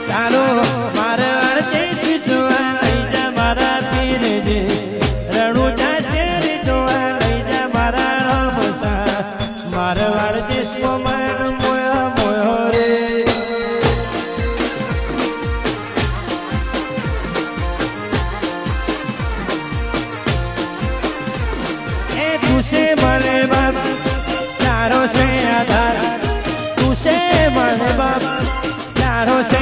ચાલો મારે અડધી જોવા લઈ જા મારા પીરજી રણુજા શેર જોવા લઈ જા મારા રમતા મારવાડ દેશમાં મન મોયો મોયો રે એ તું છે મને બાપ તારો છે આધાર તું છે મને બાપ તારો છે